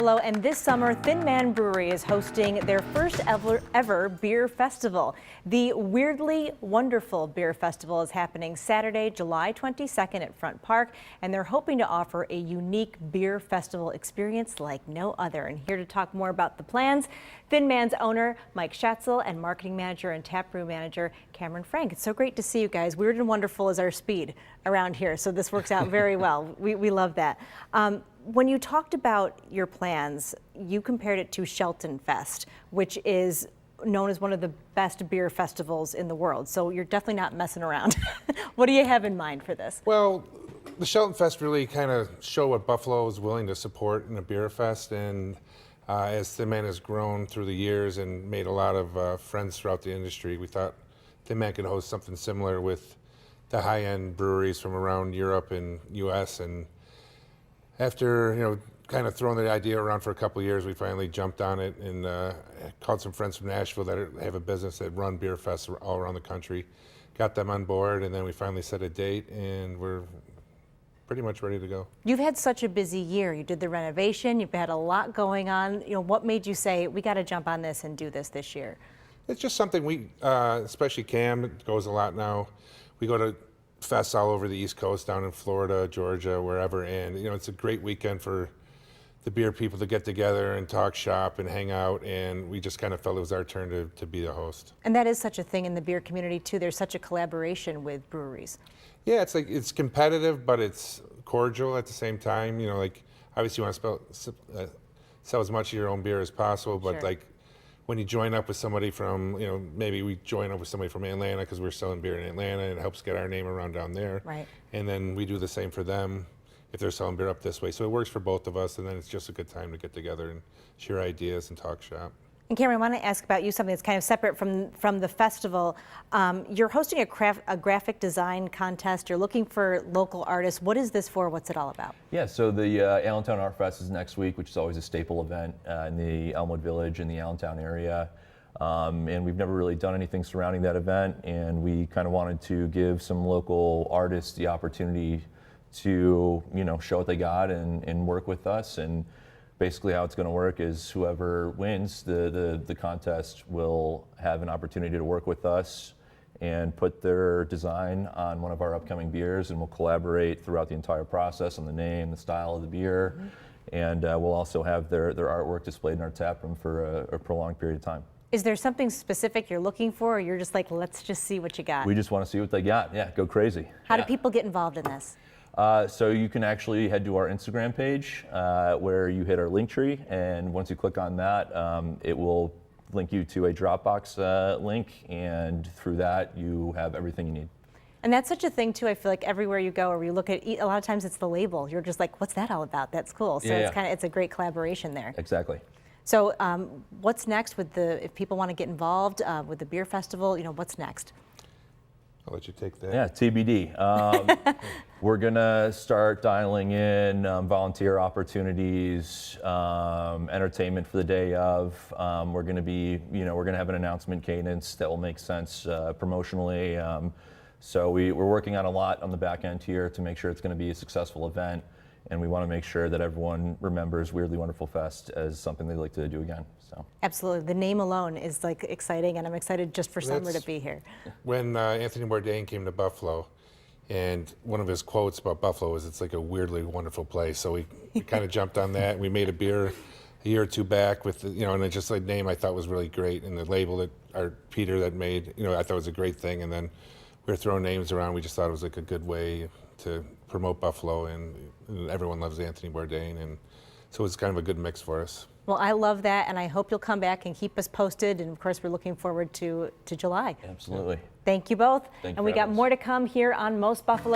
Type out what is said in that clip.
Hello, and this summer, Thin Man Brewery is hosting their first ever beer festival. The Weirdly Wonderful Beer Festival is happening Saturday, July 22nd at Front Park, and they're hoping to offer a unique beer festival experience like no other. And here to talk more about the plans, Thin Man's owner, Mike Schatzel, and marketing manager and taproom manager, Cameron Frank. It's so great to see you guys. Weird and wonderful is our speed around here, so this works out very well. We love that. When you talked about your plans, you compared it to Shelton Fest, which is known as one of the best beer festivals in the world. So you're definitely not messing around. What do you have in mind for this? Well, the Shelton Fest really kind of show what Buffalo is willing to support in a beer fest. And as Thin Man has grown through the years and made a lot of friends throughout the industry, we thought Thin Man could host something similar with the high-end breweries from around Europe and US. And after, kind of throwing the idea around for a couple of years, we finally jumped on it and called some friends from Nashville that have a business that run beer fests all around the country, got them on board, and then we finally set a date, and we're pretty much ready to go. You've had such a busy year. You did the renovation. You've had a lot going on. What made you say, we got to jump on this and do this year? It's just something we, especially Cam, goes a lot now. We go to fests all over the East Coast, down in Florida, Georgia, wherever, and it's a great weekend for the beer people to get together and talk shop and hang out, and we just kind of felt it was our turn to be the host. And that is such a thing in the beer community too. There's such a collaboration with breweries. Yeah, it's competitive, but it's cordial at the same time. Obviously you want to sell as much of your own beer as possible, but Sure. When you join up with somebody from, maybe we join up with somebody from Atlanta because we're selling beer in Atlanta, and it helps get our name around down there. Right. And then we do the same for them if they're selling beer up this way. So it works for both of us, and then it's just a good time to get together and share ideas and talk shop. And Cameron, I want to ask about you something that's kind of separate from the festival. You're hosting a graphic design contest. You're looking for local artists. What is this for? What's it all about? Yeah, so the Allentown Art Fest is next week, which is always a staple event in the Elmwood Village in the Allentown area. And we've never really done anything surrounding that event, and we kind of wanted to give some local artists the opportunity to, show what they got and work with us. And basically how it's going to work is whoever wins the contest will have an opportunity to work with us and put their design on one of our upcoming beers, and we'll collaborate throughout the entire process on the name, the style of the beer, and we'll also have their artwork displayed in our tap room for a prolonged period of time. Is there something specific you're looking for, or you're just like, let's just see what you got? We just want to see what they got. Yeah, go crazy. How do people get involved in this? So you can actually head to our Instagram page where you hit our link tree, and once you click on that, it will link you to a Dropbox link, and through that you have everything you need. And that's such a thing too. I feel like everywhere you go, or you look at, a lot of times it's the label. You're just like, what's that all about? That's cool. So Yeah, it's a great collaboration there. Exactly. So what's next if people want to get involved with the beer festival? What's next? I'll let you take that. Yeah, TBD. We're gonna start dialing in volunteer opportunities, entertainment for the day of. We're gonna have an announcement cadence that will make sense promotionally. So we're working on a lot on the back end here to make sure it's gonna be a successful event, and we want to make sure that everyone remembers Weirdly Wonderful Fest as something they'd like to do again. So. Absolutely. The name alone is exciting, and I'm excited just for summer to be here. When Anthony Bourdain came to Buffalo, and one of his quotes about Buffalo was, "It's like a weirdly wonderful place." So we kind of jumped on that. We made a beer a year or two back with, and it's just like name I thought was really great, and the label that our Peter that made, I thought was a great thing. And then we were throwing names around. We just thought it was like a good way to promote Buffalo, and everyone loves Anthony Bourdain, and so it's kind of a good mix for us. Well, I love that, and I hope you'll come back and keep us posted. And of course, we're looking forward to July. Absolutely. Thank you both. Thank you and we got more to come here on Most Buffalo.